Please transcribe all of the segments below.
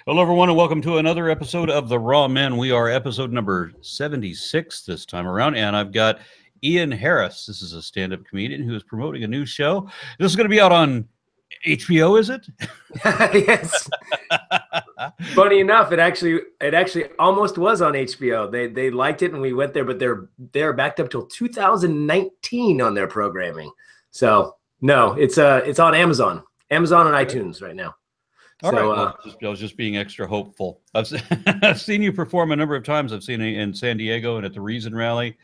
Hello, everyone, and welcome to another episode of The Raw Men. We are episode number 76 this time around, and I've got Ian Harris. This is a stand-up comedian who is promoting a new show. This is going to be out on HBO, is it? Yes. Funny enough, it actually almost was on HBO. They liked it, and we went there, but they're backed up till 2019 on their programming. So no, it's on Amazon and iTunes right now. All right. Well, I was just being extra hopeful. I've seen you perform a number of times. I've seen you in San Diego and at the Reason Rally,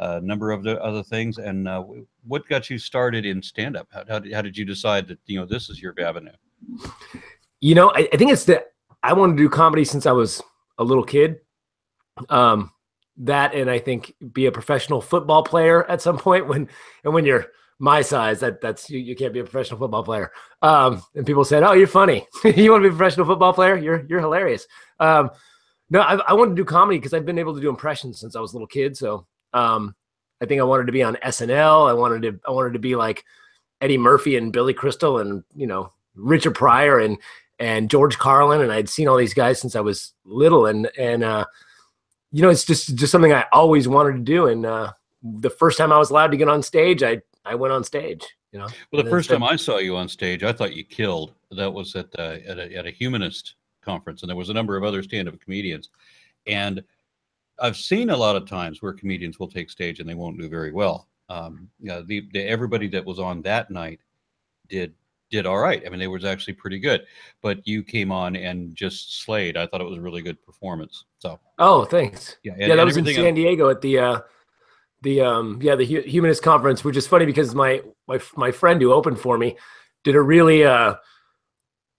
a number of the other things. And what got you started in stand-up? How did you decide that this is your avenue? I think it's that I wanted to do comedy since I was a little kid. That and I think be a professional football player at some point when you're my size, that's you can't be a professional football player. And people said, "Oh, you're funny. You want to be a professional football player? You're hilarious." No, I wanted to do comedy because I've been able to do impressions since I was a little kid. So I think I wanted to be on SNL. I wanted to be like Eddie Murphy and Billy Crystal and Richard Pryor and George Carlin. And I'd seen all these guys since I was little. And it's just something I always wanted to do. And the first time I was allowed to get on stage, I went on stage, Well, the first time I saw you on stage, I thought you killed. That was at a humanist conference, and there was a number of other stand-up comedians. And I've seen a lot of times where comedians will take stage and they won't do very well. Everybody that was on that night did all right. I mean, they was actually pretty good. But you came on and just slayed. I thought it was a really good performance. So. Oh, thanks. Yeah, that was in San Diego at the humanist conference, which is funny because my friend who opened for me did a really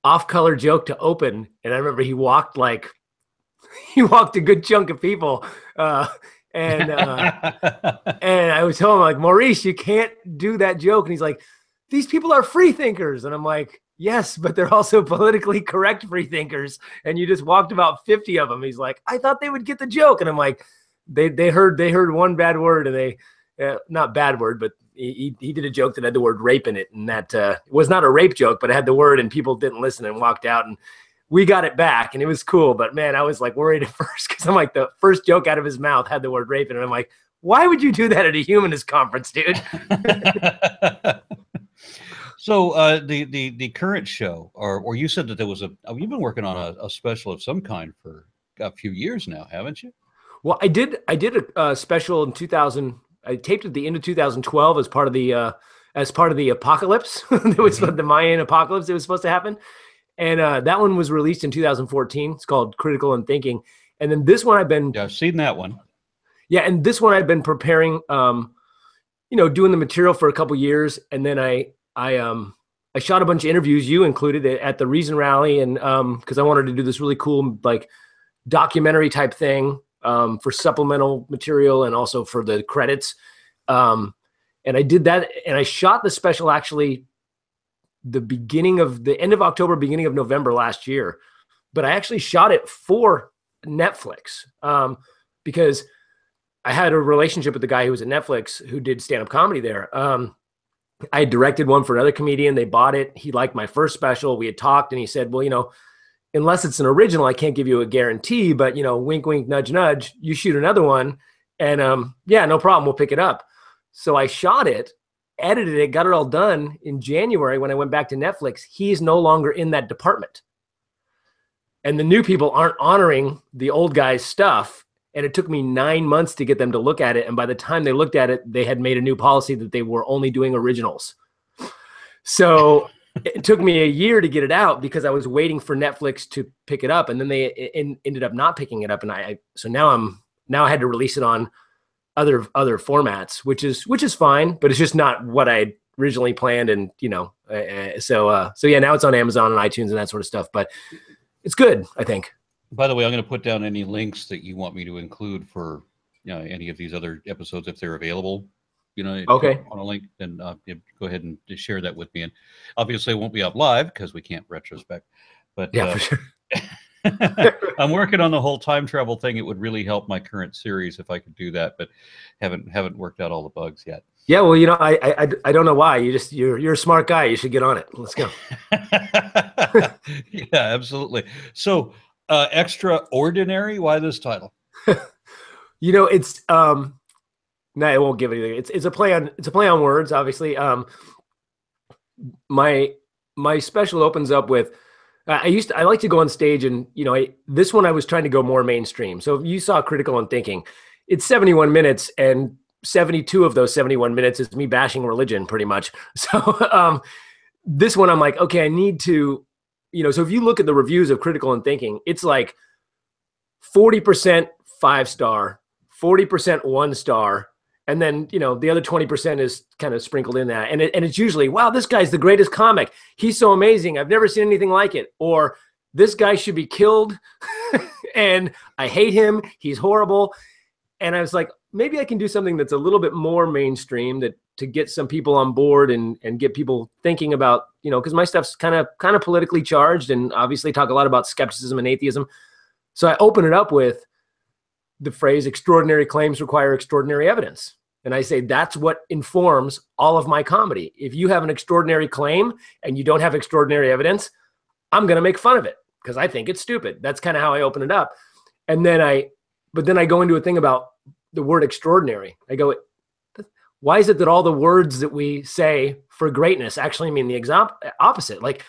off-color joke to open, and I remember he walked a good chunk of people, and I was telling him, like, Maurice, you can't do that joke, and he's like, these people are free thinkers, and I'm like, yes, but they're also politically correct free thinkers, and you just walked about 50 of them. He's like, I thought they would get the joke, and I'm like, They heard one bad word, and they not bad word, but he did a joke that had the word rape in it, and that was not a rape joke, but it had the word, and people didn't listen and walked out, and we got it back, and it was cool. But man, I was like worried at first because I'm like, the first joke out of his mouth had the word rape in it. I'm like, why would you do that at a humanist conference, dude? So the current show, or you said that there was you've been working on a special of some kind for a few years now, haven't you? Well, I did a special in 2000. I taped it at the end of 2012 as part of the apocalypse. It was the Mayan apocalypse that was supposed to happen, and that one was released in 2014. It's called Critical and Thinking. And then this one I've seen that one. Yeah, and this one I've been preparing, doing the material for a couple years, and then I shot a bunch of interviews, you included, at the Reason Rally, and because I wanted to do this really cool like documentary type thing. For supplemental material and also for the credits. And I did that, and I shot the special actually the end of October, beginning of November last year. But I actually shot it for Netflix because I had a relationship with the guy who was at Netflix who did stand-up comedy there. I directed one for another comedian. They bought it. He liked my first special. We had talked, and he said, well, unless it's an original, I can't give you a guarantee, but wink, wink, nudge, nudge, you shoot another one. And yeah, no problem. We'll pick it up. So I shot it, edited it, got it all done in January. When I went back to Netflix, he's no longer in that department. And the new people aren't honoring the old guy's stuff. And it took me 9 months to get them to look at it. And by the time they looked at it, they had made a new policy that they were only doing originals. So it took me a year to get it out because I was waiting for Netflix to pick it up, and then they ended up not picking it up. And so now I had to release it on other formats, which is fine, but it's just not what I originally planned. And so yeah, now it's on Amazon and iTunes and that sort of stuff. But it's good, I think. By the way, I'm going to put down any links that you want me to include for any of these other episodes if they're available. Okay. On a link, then go ahead and just share that with me. And obviously, it won't be up live because we can't retrospect. But yeah, for sure. I'm working on the whole time travel thing. It would really help my current series if I could do that, but haven't worked out all the bugs yet. Yeah, well, I don't know why. You're a smart guy. You should get on it. Let's go. Yeah, absolutely. So, extraordinary. Why this title? It's no, I won't give anything. It's a play on words, obviously. My special opens up with I like to go on stage and this one I was trying to go more mainstream. So if you saw Critical and Thinking, it's 71 minutes and 72 of those 71 minutes is me bashing religion pretty much. So this one I'm like, okay, I need to, so if you look at the reviews of Critical and Thinking, it's like 40% 5-star, 40% 1-star. And then, the other 20% is kind of sprinkled in that. And it's usually, wow, this guy's the greatest comic. He's so amazing. I've never seen anything like it. Or this guy should be killed. And I hate him. He's horrible. And I was like, maybe I can do something that's a little bit more mainstream to get some people on board and get people thinking about, because my stuff's kind of politically charged and obviously talk a lot about skepticism and atheism. So I open it up with the phrase, extraordinary claims require extraordinary evidence. And I say, that's what informs all of my comedy. If you have an extraordinary claim and you don't have extraordinary evidence, I'm going to make fun of it because I think it's stupid. That's kind of how I open it up. And then I go into a thing about the word extraordinary. I go, why is it that all the words that we say for greatness actually mean the opposite? Like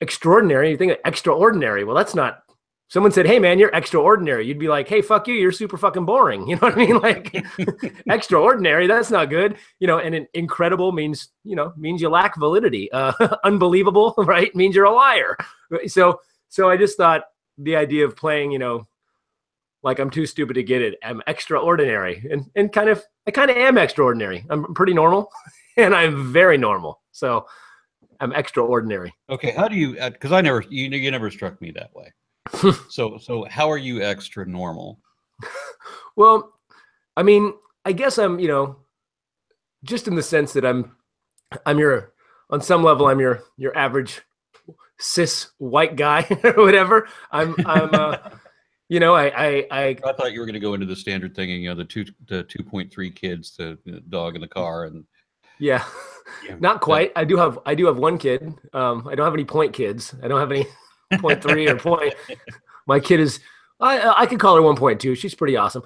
extraordinary, you think of extraordinary. Well, that's not. Someone said, hey, man, you're extraordinary. You'd be like, hey, fuck you. You're super fucking boring. You know what I mean? Like extraordinary, that's not good. And incredible means you lack validity. Unbelievable, right? Means you're a liar. So I just thought the idea of playing, like I'm too stupid to get it. I'm extraordinary and I kind of am extraordinary. I'm pretty normal and I'm very normal. So I'm extraordinary. Okay. How do you, because you never struck me that way. So how are you extra normal? Well, I mean, I guess I'm, just in the sense that on some level, I'm your average cis white guy or whatever. I thought you were going to go into the standard thing, the 2.3 kids, the dog in the car, and yeah, not quite. I do have one kid. I don't have any point kids. I don't have any 0.3 or point. My kid is, I could call her 1.2. She's pretty awesome.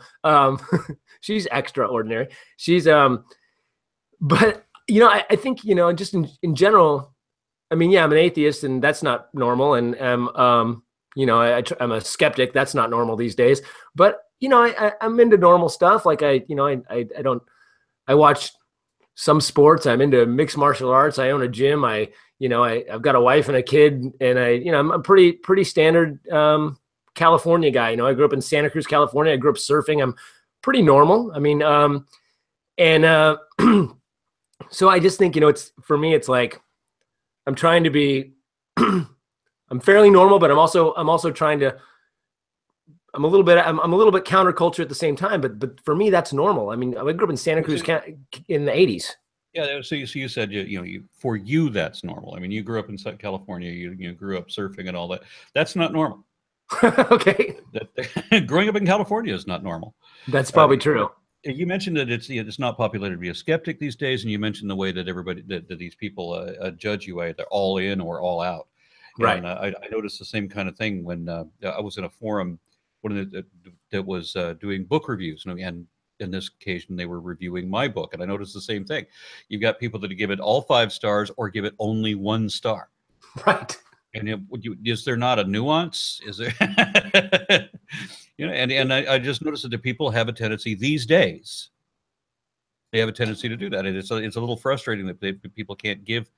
She's extraordinary. She's, but I think, just in general, I mean, yeah, I'm an atheist and that's not normal. And, I'm a skeptic. That's not normal these days, but, I'm into normal stuff. Like I watch some sports. I'm into mixed martial arts. I own a gym. I've got a wife and a kid, and I'm a pretty standard California guy. I grew up in Santa Cruz, California. I grew up surfing. I'm pretty normal. I mean, so I just think it's for me. It's like I'm trying to be. I'm fairly normal, but I'm also trying to. I'm a little bit counterculture at the same time, but for me that's normal. I mean, I grew up in Santa Cruz in the 80s. Yeah, so you said for you that's normal. I mean, you grew up in California, you grew up surfing and all that. That's not normal. Okay. Growing up in California is not normal. That's probably true. You mentioned that it's not popular to be a skeptic these days, and you mentioned the way that that these people judge you either all in or all out. Right. And I noticed the same kind of thing when I was in a forum that was doing book reviews, and in this occasion they were reviewing my book, and I noticed the same thing. You've got people that give it all 5 stars or give it only 1 star. Right. And is there not a nuance? Is there? And I just noticed that the people have a tendency these days. They have a tendency to do that, and it's a little frustrating that people can't give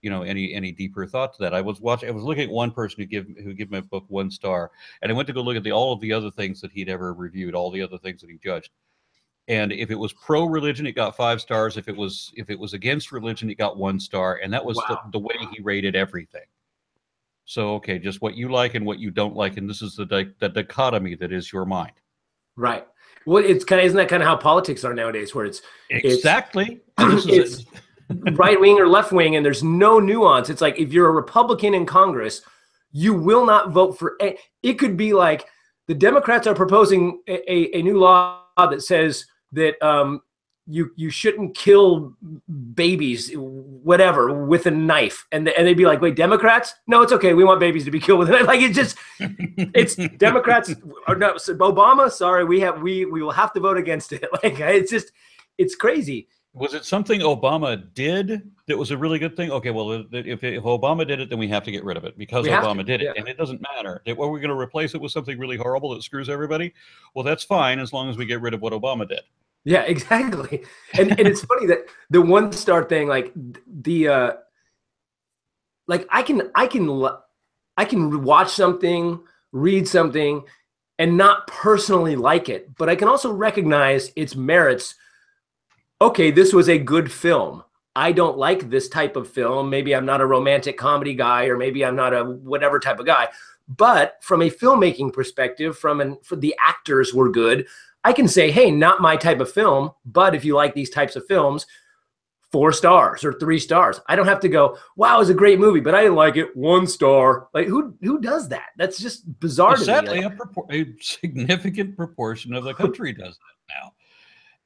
any deeper thought to that. I was looking at one person who gave my book 1 star, and I went to go look at all of the other things that he'd ever reviewed, all the other things that he judged. And if it was pro-religion, it got 5 stars. If it was against religion, it got 1 star. And that was the way he rated everything. So, okay, just what you like and what you don't like. And this is the dichotomy that is your mind. Right. Well, isn't that kind of how politics are nowadays, where it's exactly it's right wing or left wing, and there's no nuance. It's like if you're a Republican in Congress, you will not vote for it. Could be like the Democrats are proposing a new law that says that you shouldn't kill babies, whatever, with a knife, and they'd be like, wait, Democrats? No, it's okay. We want babies to be killed with a knife. Like it's Democrats. Or no, Obama. Sorry, we will have to vote against it. Like it's crazy. Was it something Obama did that was a really good thing? Okay, well, if Obama did it, then we have to get rid of it because Obama did it, and it doesn't matter. Well, we're going to replace it with something really horrible that screws everybody. Well, that's fine as long as we get rid of what Obama did. Yeah, exactly. And it's funny that the 1-star thing, like like I can watch something, read something, and not personally like it, but I can also recognize its merits. Okay, this was a good film. I don't like this type of film. Maybe I'm not a romantic comedy guy, or maybe I'm not a whatever type of guy. But from a filmmaking perspective, for the actors were good, I can say, hey, not my type of film, but if you like these types of films, 4 stars or 3 stars. I don't have to go, wow, it was a great movie, but I didn't like it, 1 star. Like who does that? That's just bizarre to me. Sadly, a significant proportion of the country does that now.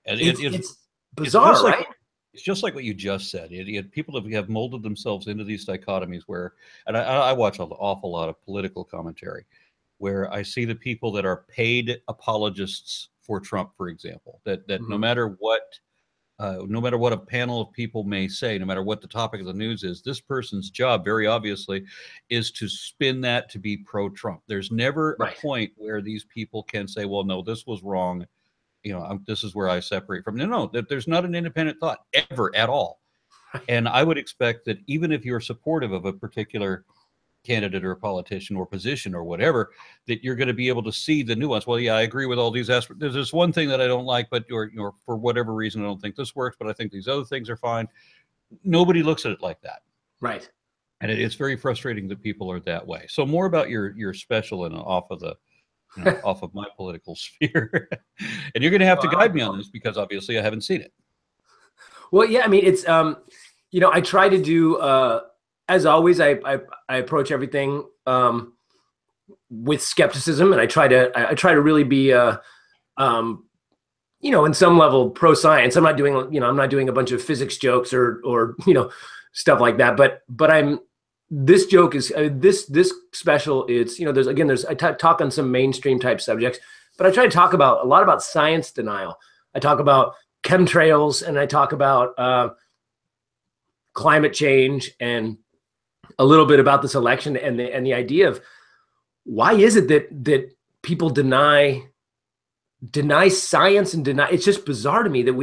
And it's bizarre, right? It's just like what you just said. People have molded themselves into these dichotomies where, and I watch an awful lot of political commentary, where I see the people that are paid apologists for Trump, for example, that no matter what a panel of people may say, no matter what the topic of the news is, this person's job very obviously is to spin that to be pro-Trump. There's never a point where these people can say, well, no, this was wrong. This is where I separate from. No, there's not an independent thought ever at all. And I would expect that even if you're supportive of a particular candidate or a politician or position or whatever, that you're going to be able to see the nuance. Well, yeah, I agree with all these aspects. There's this one thing that I don't like, but or for whatever reason, I don't think this works, but I think these other things are fine. Nobody looks at it like that. Right. And it's very frustrating that people are that way. So more about your special and off of the off of my political sphere. And you're going to have to guide me on this because obviously I haven't seen it. Well, yeah, I mean, it's, I try to do, as always, I approach everything with skepticism, and I try to really be, in some level pro science. I'm not doing a bunch of physics jokes or stuff like that. But this joke is this special. It's I talk on some mainstream type subjects, but I try to talk a lot about science denial. I talk about chemtrails, and I talk about climate change, and a little bit about this election and the idea of why is it that people deny science and deny. It's just bizarre to me that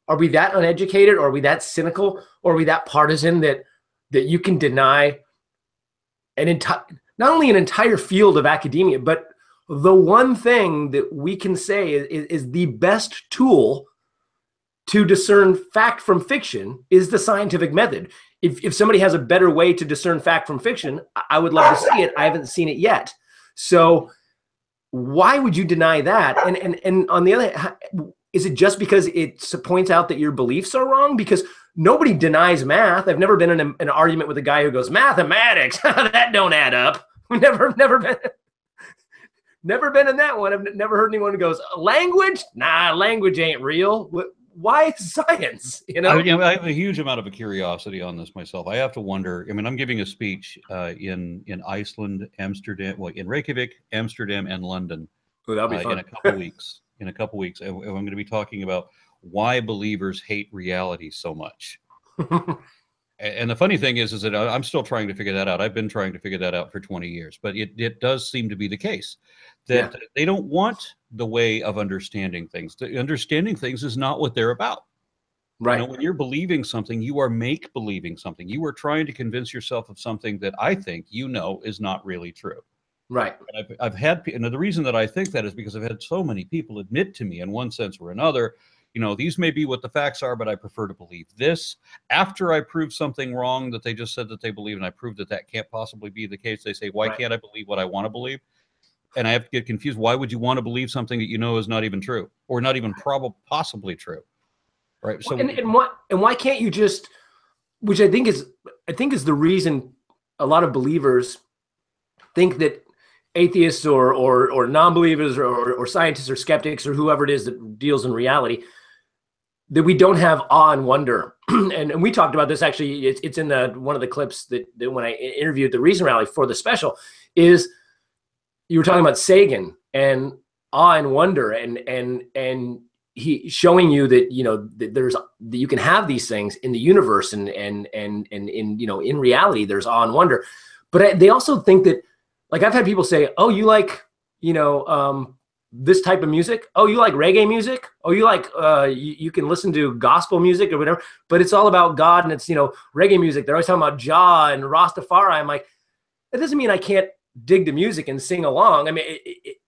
are we that uneducated, or are we that cynical, or are we that partisan that you can deny not only an entire field of academia, but the one thing that we can say is the best tool to discern fact from fiction is the scientific method. If somebody has a better way to discern fact from fiction, I would love to see it. I haven't seen it yet. So why would you deny that? And on the other hand, is it just because it points out that your beliefs are wrong? Because nobody denies math. I've never been in an argument with a guy who goes, mathematics, that don't add up. Never been in that one. I've never heard anyone who goes, language? Nah, language ain't real. Why science? I have a huge amount of a curiosity on this myself. I have to wonder. I mean, I'm giving a speech in Iceland, Amsterdam, in Reykjavik, Amsterdam, and London. Oh, that'll be fun. In a couple weeks. In a couple weeks, I'm going to be talking about why believers hate reality so much. And the funny thing is that I'm still trying to figure that out. I've been trying to figure that out for 20 years, but it does seem to be the case that they don't want the way of understanding things. Understanding things is not what they're about. Right. When you're believing something, you are make-believing something. You are trying to convince yourself of something that I think is not really true. Right. And I've had, and the reason that I think that is because I've had so many people admit to me in one sense or another, these may be what the facts are, but I prefer to believe this. After I prove something wrong that they just said that they believe, and I prove that can't possibly be the case, they say, why can't I believe what I want to believe? And I have to get confused. Why would you want to believe something that is not even true, or not even possibly true? Right. So and why can't you just, which I think is the reason a lot of believers think that atheists or non-believers or scientists or skeptics or whoever it is that deals in reality, that we don't have awe and wonder. And we talked about this actually. It's in one of the clips that when I interviewed the Reason Rally for the special, is you were talking about Sagan and awe and wonder, and he showing you that, you know, that you can have these things in the universe, and in, you know, in reality there's awe and wonder. But they also think that, like, I've had people say, oh, you like, you know, this type of music? Oh, you like reggae music? Oh, you like, you can listen to gospel music or whatever, but it's all about God, and it's, you know, reggae music. They're always talking about Jah and Rastafari. I'm like, that doesn't mean I can't dig the music and sing along. I mean,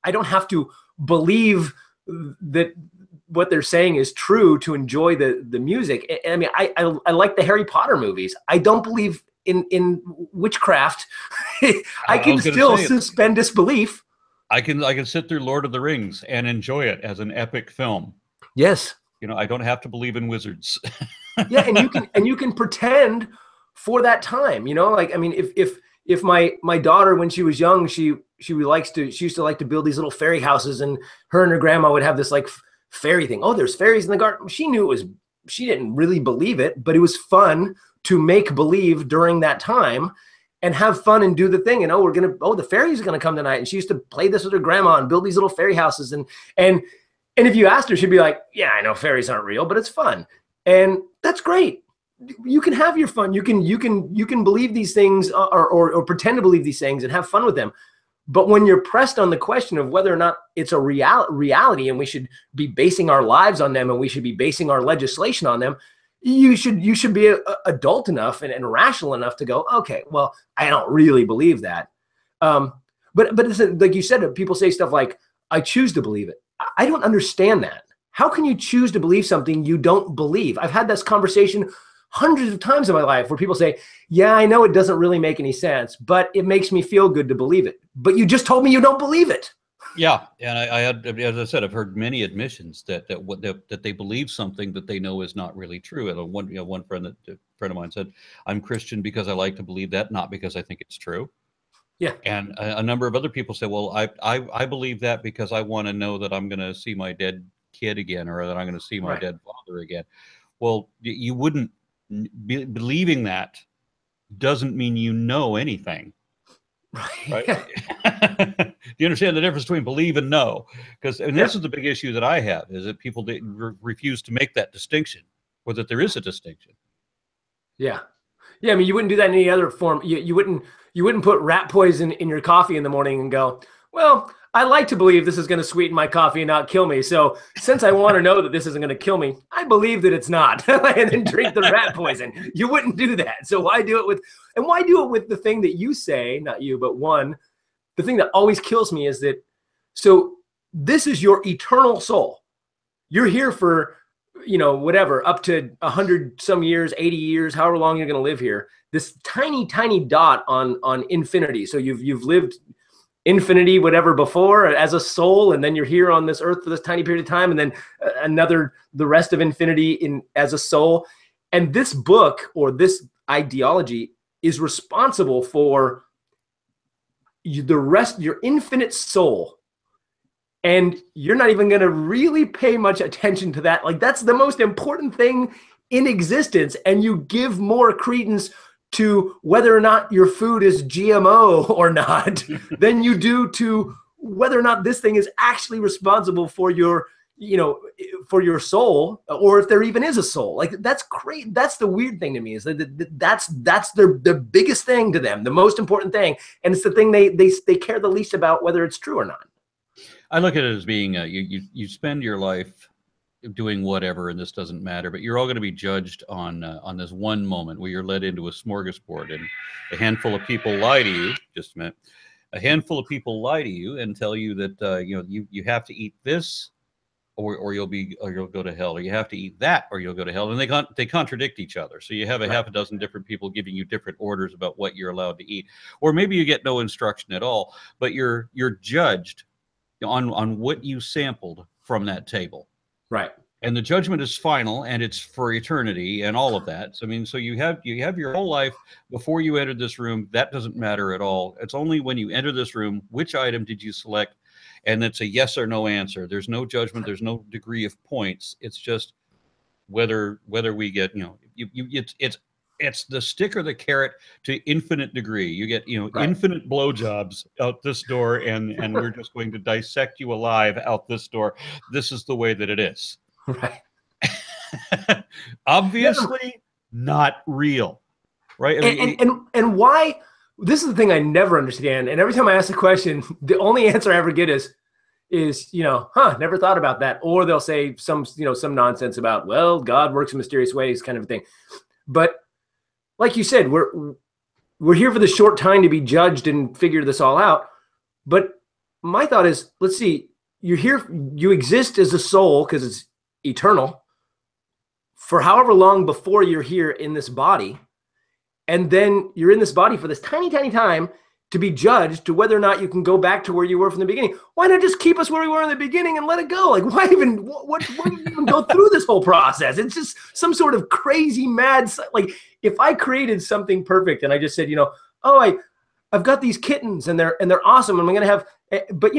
I don't have to believe that what they're saying is true to enjoy the music. I mean, I like the Harry Potter movies. I don't believe in witchcraft. I can still suspend disbelief. I can sit through Lord of the Rings and enjoy it as an epic film. Yes. You know, I don't have to believe in wizards. Yeah, and you can pretend for that time, you know? Like, I mean, if my daughter, when she was young, she used to like to build these little fairy houses, and her grandma would have this like fairy thing. Oh, there's fairies in the garden. She didn't really believe it, but it was fun to make believe during that time and have fun and do the thing. And the fairies are gonna come tonight. And she used to play this with her grandma and build these little fairy houses. And if you asked her, she'd be like, yeah, I know fairies aren't real, but it's fun. And that's great. You can have your fun. You can believe these things or pretend to believe these things and have fun with them. But when you're pressed on the question of whether or not it's a reality and we should be basing our lives on them and we should be basing our legislation on them, you should be adult enough and rational enough to go, okay, well, I don't really believe that. But it's like you said, people say stuff like, I choose to believe it. I don't understand that. How can you choose to believe something you don't believe? I've had this conversation hundreds of times in my life where people say, yeah, I know it doesn't really make any sense, but it makes me feel good to believe it. But you just told me you don't believe it. Yeah, and I had, as I said, I've heard many admissions that they believe something that they know is not really true. And one friend of mine said, "I'm Christian because I like to believe that, not because I think it's true." Yeah, and a number of other people say, "Well, I believe that because I want to know that I'm going to see my dead kid again, or that I'm going to see my dead father again." Well, you wouldn't believing that doesn't mean you know anything. Right? Do you understand the difference between believe and know? Because this is the big issue that I have, is that people refuse to make that distinction, or that there is a distinction. Yeah. I mean, you wouldn't do that in any other form. You wouldn't put rat poison in your coffee in the morning and go, well, I like to believe this is going to sweeten my coffee and not kill me. So since I want to know that this isn't going to kill me, I believe that it's not, and then drink the rat poison. You wouldn't do that. So why do it with the thing that you say, not you, but the thing that always kills me is that, so this is your eternal soul. You're here for, you know, whatever, up to 100 some years, 80 years, however long you're going to live here. This tiny, tiny dot on infinity. So you've lived infinity, whatever, before as a soul, and then you're here on this earth for this tiny period of time, and then the rest of infinity as a soul. And this book, or this ideology, is responsible for your infinite soul. And you're not even going to really pay much attention to that. Like, that's the most important thing in existence. And you give more credence to whether or not your food is GMO or not than you do to whether or not this thing is actually responsible for your, you know, for your soul, or if there even is a soul. Like, that's great. That's the weird thing to me, is that that's the biggest thing to them, the most important thing. And it's the thing they care the least about, whether it's true or not. I look at it as being you spend your life doing whatever, and this doesn't matter, but you're all going to be judged on this one moment where you're led into a smorgasbord, and a handful of people lie to you. Just a minute. A handful of people lie to you and tell you that you have to eat this, or you'll go to hell, or you have to eat that, or you'll go to hell, and they contradict each other. So you have half a dozen different people giving you different orders about what you're allowed to eat, or maybe you get no instruction at all, but you're judged on what you sampled from that table. Right. And the judgment is final, and it's for eternity, and all of that. So, I mean, so you have your whole life before you entered this room. That doesn't matter at all. It's only when you enter this room, which item did you select? And it's a yes or no answer. There's no judgment. There's no degree of points. It's just, whether we get, it's the stick or the carrot to infinite degree. You get, Right. infinite blowjobs out this door, and we're just going to dissect you alive out this door. This is the way that it is. Right. Obviously not real, right? I mean, and why? This is the thing I never understand. And every time I ask a question, the only answer I ever get is never thought about that. Or they'll say some nonsense about, well, God works in mysterious ways, kind of a thing. But like you said, we're here for the short time to be judged and figure this all out. But my thought is, let's see, you're here, you exist as a soul because it's eternal for however long before you're here in this body. And then you're in this body for this tiny, tiny time to be judged to whether or not you can go back to where you were from the beginning. Why not just keep us where we were in the beginning and let it go? Like, why even go through this whole process? It's just some sort of crazy, mad, like, if I created something perfect and I just said, I've got these kittens and they're awesome and I'm going to have, but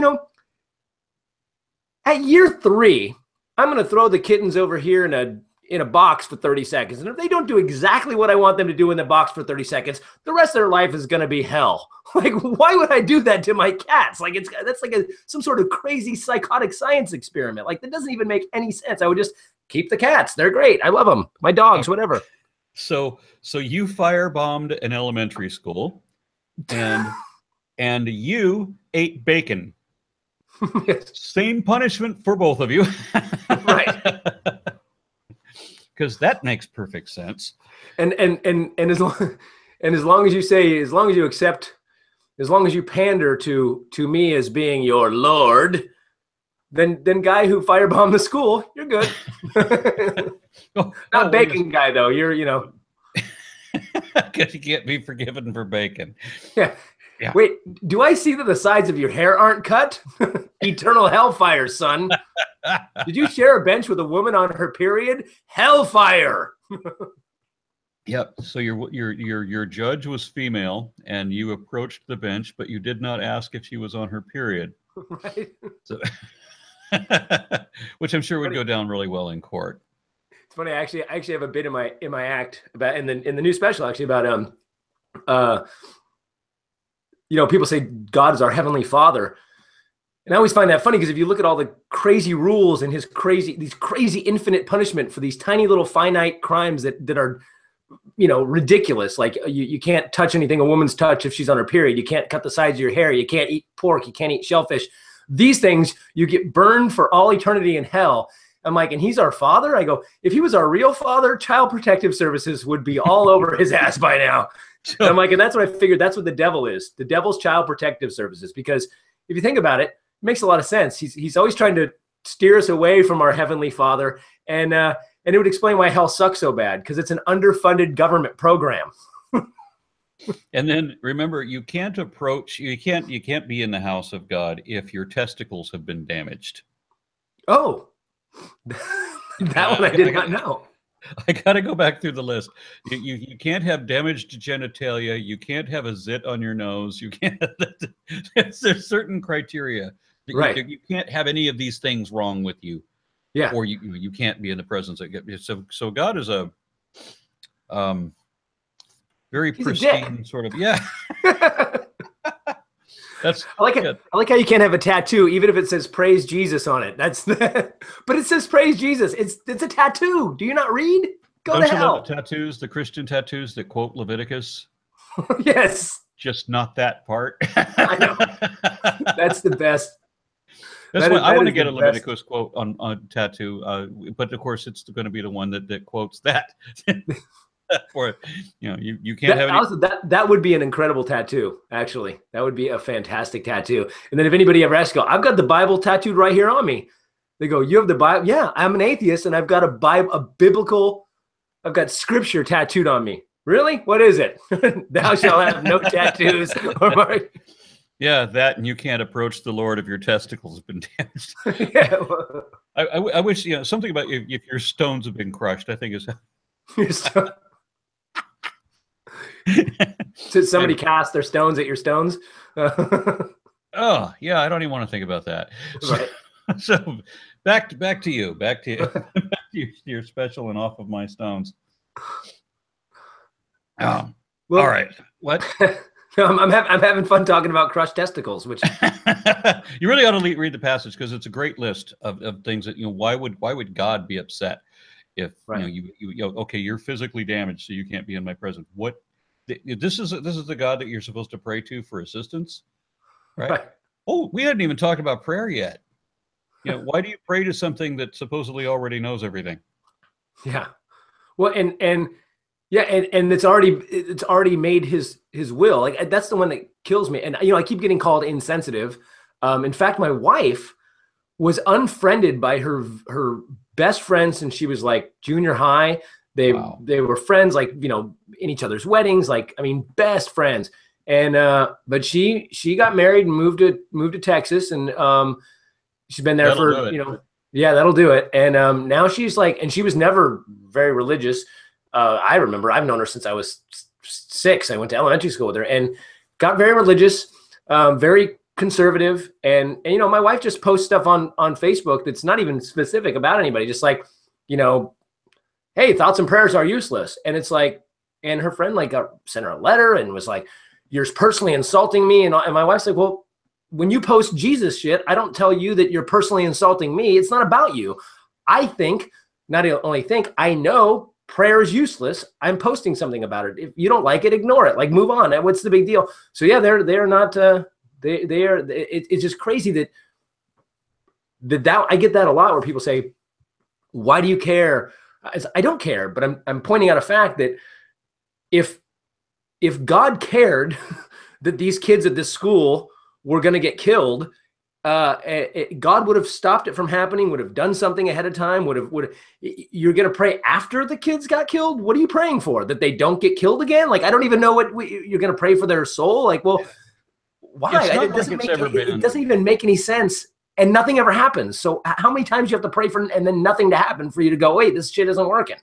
at year 3, I'm going to throw the kittens over here in a box for 30 seconds. And if they don't do exactly what I want them to do in the box for 30 seconds, the rest of their life is going to be hell. Like, why would I do that to my cats? Like, that's like some sort of crazy psychotic science experiment. Like, that doesn't even make any sense. I would just keep the cats. They're great. I love them. My dogs, whatever. So you firebombed an elementary school and you ate bacon. Yes. Same punishment for both of you. Right. Because that makes perfect sense. And as long as you say, as long as you accept, as long as you pander to me as being your lord, then guy who firebombed the school, you're good. Not bacon guy though. You're because you can't be forgiven for bacon. Yeah. Wait, do I see that the sides of your hair aren't cut? Eternal hellfire, son. Did you share a bench with a woman on her period? Hellfire. Yep. So your judge was female, and you approached the bench, but you did not ask if she was on her period. Right. So, which I'm sure would go down really well in court. It's funny. I actually have a bit in my act about in the new special actually about people say God is our heavenly Father. And I always find that funny because if you look at all the crazy rules and these crazy infinite punishment for these tiny little finite crimes that are, ridiculous. Like you can't touch anything a woman's touch if she's on her period. You can't cut the sides of your hair. You can't eat pork. You can't eat shellfish. These things, you get burned for all eternity in hell. I'm like, and he's our father? I go, if he was our real father, Child Protective Services would be all over his ass by now. And I'm like, and that's what I figured. That's what the devil is. The devil's Child Protective Services. Because if you think about it, it makes a lot of sense. He's always trying to steer us away from our heavenly Father, and it would explain why hell sucks so bad, because it's an underfunded government program. And then remember, you can't be in the house of God if your testicles have been damaged. Oh, that one I did not know. I got to go back through the list. You can't have damaged genitalia. You can't have a zit on your nose. You can't. There's certain criteria. Right. You can't have any of these things wrong with you. Yeah. Or you can't be in the presence of God. So God is a very pristine sort of, yeah. I like it. I like how you can't have a tattoo even if it says "Praise Jesus" on it. But it says "Praise Jesus." It's a tattoo. Do you not read? Go to hell. Tattoos, the Christian tattoos that quote Leviticus. Yes. Just not that part. I know. That's the best. That's why I want to get a Leviticus quote on tattoo, but of course it's going to be the one that quotes that. For you can't have any... that would be an incredible tattoo. Actually, that would be a fantastic tattoo. And then if anybody ever asks, I've got the Bible tattooed right here on me. They go, "You have the Bible?" Yeah, I'm an atheist, and I've got I've got scripture tattooed on me. Really? What is it? Thou shalt have no tattoos. Yeah, that, and you can't approach the Lord if your testicles have been damaged. Yeah. I wish something about if your stones have been crushed. I think is. Did somebody cast their stones at your stones? Oh, yeah, I don't even want to think about that. Right. So back to you, back to your special and off of my stones. Well, all right. What? I'm having fun talking about crushed testicles, which you really ought to read the passage, because it's a great list of things that, why would God be upset if okay, you're physically damaged, so you can't be in my presence. What? This is the God that you're supposed to pray to for assistance, right? Oh, we hadn't even talked about prayer yet. Why do you pray to something that supposedly already knows everything? Yeah. Well, and it's already made his will. Like, that's the one that kills me. And I keep getting called insensitive. In fact, my wife was unfriended by her best friend since she was like junior high. They were friends, like, in each other's weddings, like, I mean, best friends. And but she got married and moved to Texas, and she's been there for yeah, that'll do it. And now she's like, and she was never very religious. I remember, I've known her since I was 6. I went to elementary school with her, and got very religious, very conservative. And my wife just posts stuff on Facebook that's not even specific about anybody, just like, hey, thoughts and prayers are useless. And it's like, and her friend like sent her a letter and was like, you're personally insulting me. And my wife's like, well, when you post Jesus shit, I don't tell you that you're personally insulting me. It's not about you. I think, not only think, I know prayer is useless. I'm posting something about it. If you don't like it, ignore it. Like, move on. What's the big deal? So yeah, they're not. It's just crazy that I get that a lot, where people say, "Why do you care?" I don't care, but I'm pointing out a fact that if God cared that these kids at this school were going to get killed, God would have stopped it from happening, would have done something ahead of time, you're going to pray after the kids got killed? What are you praying for? That they don't get killed again? Like, I don't even know what you're going to pray for their soul. Like, well, why? It doesn't even make any sense, and nothing ever happens. So how many times do you have to pray for, and then nothing to happen for you to go, wait, this shit isn't working?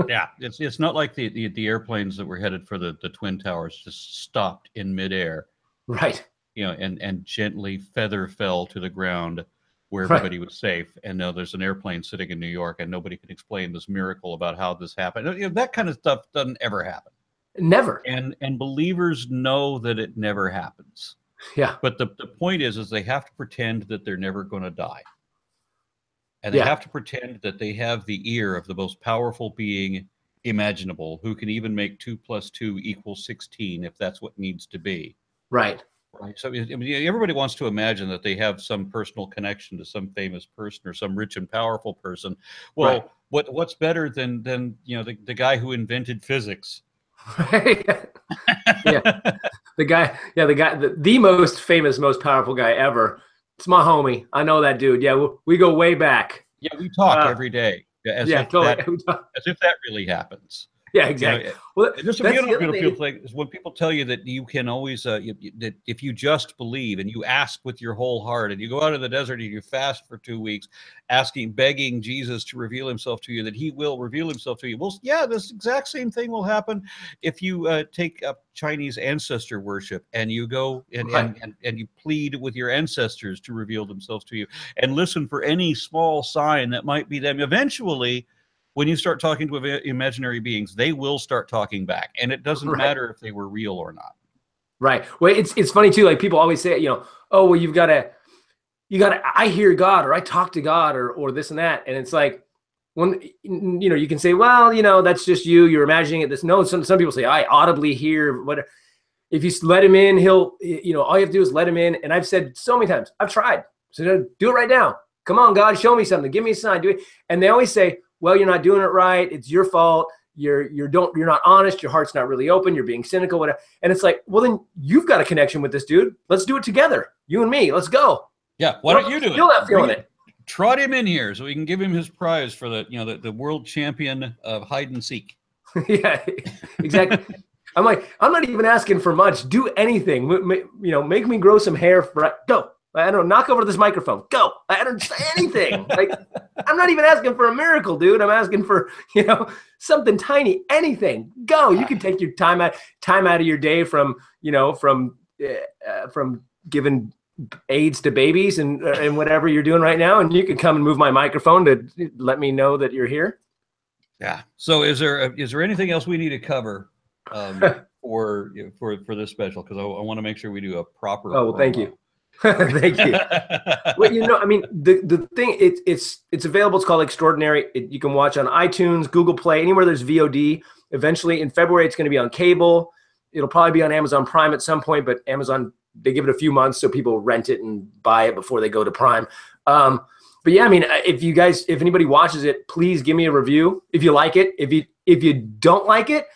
Yeah, it's not like the airplanes that were headed for the Twin Towers just stopped in midair. Right. And gently feather fell to the ground where everybody was safe. And now there's an airplane sitting in New York, and nobody can explain this miracle about how this happened. That kind of stuff doesn't ever happen. Never. And believers know that it never happens. Yeah. But the point is they have to pretend that they're never going to die. And they have to pretend that they have the ear of the most powerful being imaginable, who can even make 2 + 2 = 16 if that's what needs to be. Right. Right. So everybody wants to imagine that they have some personal connection to some famous person or some rich and powerful person. Well, what's better than the guy who invented physics? The most famous, most powerful guy ever. It's my homie. I know that dude. Yeah, we go way back. Yeah, we talk every day as if that really happens. Yeah, exactly. Well, just a beautiful thing is when people tell you that you can always, that if you just believe and you ask with your whole heart, and you go out in the desert and you fast for 2 weeks, begging Jesus to reveal himself to you, that he will reveal himself to you. Well, yeah, this exact same thing will happen if you take up Chinese ancestor worship, and you go and you plead with your ancestors to reveal themselves to you, and listen for any small sign that might be them. Eventually, when you start talking to imaginary beings, they will start talking back, and it doesn't matter if they were real or not. Right. Well, it's funny too. Like, people always say, oh, well, you got to, I hear God, or I talk to God, or this and that. And it's like, when, you can say, well, that's just you. You're imagining it. No, some people say, I audibly hear whatever. If you let him in, he'll, all you have to do is let him in. And I've said so many times, I've tried. So do it right now. Come on, God, show me something. Give me a sign. Do it. And they always say, well, you're not doing it right. It's your fault. You're not honest. Your heart's not really open. You're being cynical, whatever. And it's like, well, then you've got a connection with this dude. Let's do it together. You and me. Let's go. Yeah. Why don't you do it? Still not feeling it. Trot him in here so we can give him his prize for the world champion of hide and seek. Yeah, exactly. I'm like, I'm not even asking for much. Do anything. Make me grow some hair. Go. I don't know, knock over this microphone. Go. I don't say anything. Like, I'm not even asking for a miracle, dude. I'm asking for, something tiny, anything. Go. You can take your time out of your day from giving AIDS to babies and whatever you're doing right now, and you can come and move my microphone to let me know that you're here. Yeah. So is there anything else we need to cover for this special? Because I want to make sure we do a proper. Oh, well, thank you. Thank you. Well, you know, I mean, the thing, it's available. It's called Extraordinary. You can watch on iTunes, Google Play, anywhere there's VOD. Eventually, in February, it's going to be on cable. It'll probably be on Amazon Prime at some point, but Amazon, they give it a few months so people rent it and buy it before they go to Prime. But yeah, I mean, if anybody watches it, please give me a review if you like it. If you don't like it,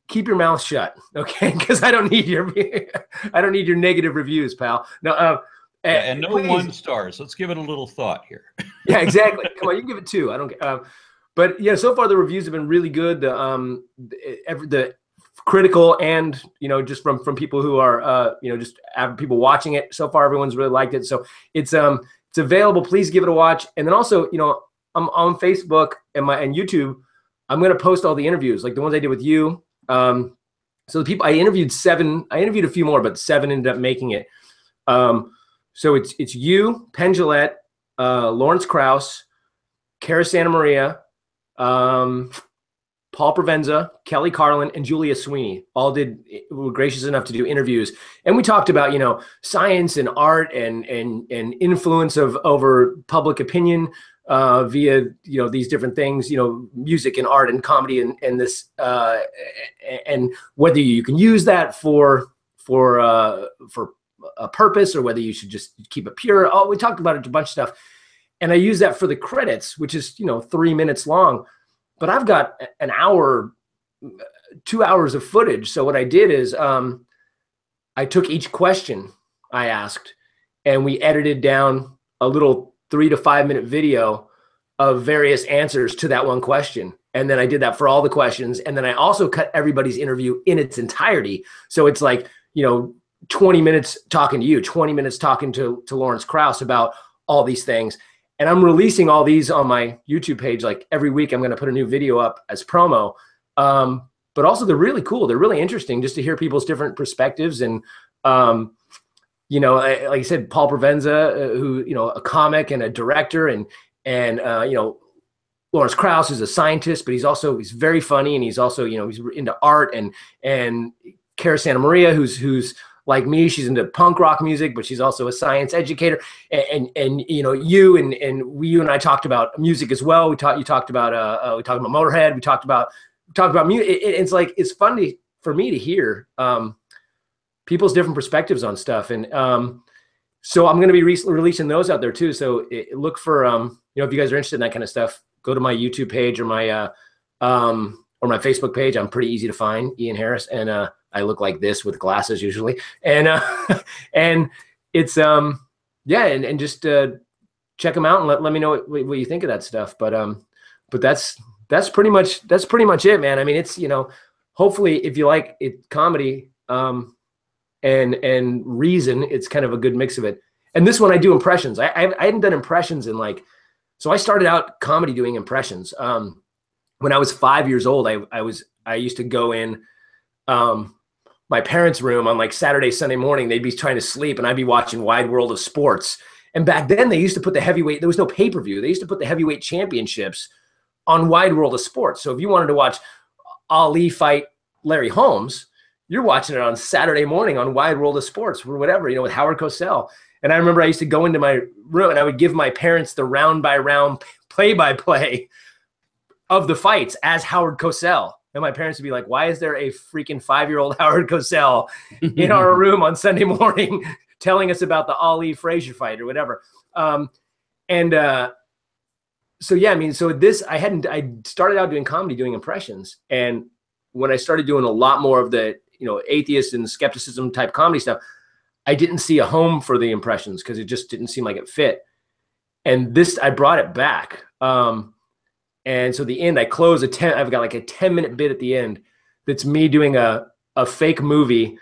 keep your mouth shut, okay? Because I don't need your negative reviews, pal. No. And no please. 1 stars. Let's give it a little thought here. Yeah, exactly. Come on, you can give it 2. I don't care. But yeah, so far the reviews have been really good. The critical and, you know, just from people who are you know, just people watching it. So far, everyone's really liked it. So it's available. Please give it a watch. And then also, you know, I'm on Facebook and YouTube. I'm going to post all the interviews, like the ones I did with you. So the people I interviewed a few more, but 7 ended up making it. So it's you, Penn Jillette, Lawrence Krauss, Cara Santa Maria, Paul Provenza, Kelly Carlin, and Julia Sweeney all were gracious enough to do interviews. And we talked about, you know, science and art and influence over public opinion via, you know, these different things, you know, music and art and comedy and this and whether you can use that for a purpose or whether you should just keep it pure. Oh, we talked about it, a bunch of stuff. And I use that for the credits, which is, you know, 3 minutes long, but I've got an hour, 2 hours of footage. So what I did is I took each question I asked and we edited down a little 3 to 5 minute video of various answers to that one question. And then I did that for all the questions. And then I also cut everybody's interview in its entirety. So it's like, you know, 20 minutes talking to you, 20 minutes talking to Lawrence Krauss about all these things. And I'm releasing all these on my YouTube page. Like every week I'm going to put a new video up as promo. But also they're really cool. They're really interesting just to hear people's different perspectives. And, you know, like I said, Paul Provenza, who, you know, a comic and a director and you know, Lawrence Krauss is a scientist, but he's very funny. And he's also, you know, he's into art and Cara Santa Maria, who's like me, she's into punk rock music, but she's also a science educator. And you know, you and I talked about music as well. You talked about Motorhead. We talked about music. It's like, it's fun for me to hear people's different perspectives on stuff. And so I'm going to be releasing those out there too. So look for, you know, if you guys are interested in that kind of stuff, go to my YouTube page or my Facebook page. I'm pretty easy to find, Ian Harris. And I look like this with glasses usually. And and it's yeah, and just check them out and let me know what you think of that stuff. But that's pretty much it, man. I mean, it's, you know, hopefully if you like it, comedy and reason, it's kind of a good mix of it. And this one I do impressions. I hadn't done impressions in like, so I started out comedy doing impressions. When I was 5 years old, I used to go in my parents' room on like Saturday, Sunday morning. They'd be trying to sleep and I'd be watching Wide World of Sports. And back then they used to put the heavyweight, there was no pay-per-view. They used to put the heavyweight championships on Wide World of Sports. So if you wanted to watch Ali fight Larry Holmes, you're watching it on Saturday morning on Wide World of Sports or whatever, you know, with Howard Cosell. And I remember I used to go into my room and I would give my parents the round by round play-by-play of the fights as Howard Cosell. And my parents would be like, why is there a freaking 5-year-old Howard Cosell in our room on Sunday morning telling us about the Ali Frazier fight or whatever? So yeah, I mean, so this, I started out doing comedy, doing impressions. And when I started doing a lot more of the, you know, atheist and skepticism type comedy stuff, I didn't see a home for the impressions because it just didn't seem like it fit. And this, I brought it back. And so the end, I've got like a 10-minute bit at the end that's me doing a fake movie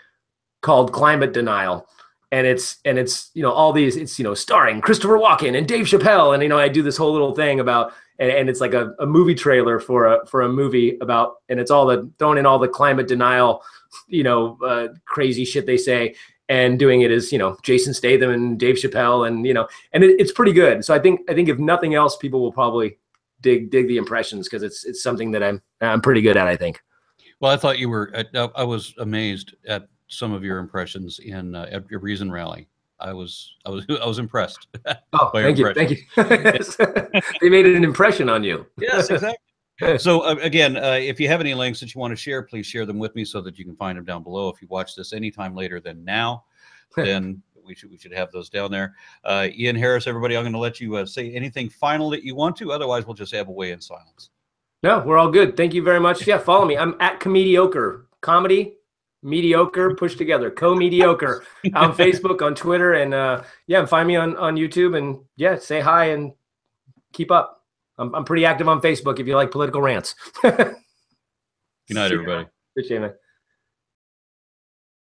called Climate Denial. And it's, you know, all these, it's, you know, starring Christopher Walken and Dave Chappelle. And, you know, I do this whole little thing about, and it's like a movie trailer for a movie about, and it's all throwing in all the climate denial, you know, crazy shit they say. and doing it as, you know, Jason Statham and Dave Chappelle, and, you know, and it's pretty good. So I think if nothing else, people will probably dig the impressions, because it's something that I'm pretty good at, I think. Well, I thought you were. I was amazed at some of your impressions at your Reason rally. I was impressed. Oh, thank you. They made an impression on you. Yes, exactly. So again, if you have any links that you want to share, please share them with me so that you can find them down below. If you watch this anytime later than now, then we should have those down there. Ian Harris, everybody, I'm going to let you say anything final that you want to. Otherwise, we'll just have a way in silence. No, we're all good. Thank you very much. Yeah, follow me. I'm at Comediocre. Comedy, mediocre, pushed together. Co-mediocre on Facebook, on Twitter, and yeah, find me on YouTube, and yeah, say hi and keep up. I'm pretty active on Facebook if you like political rants. Good night, everybody. Appreciate it.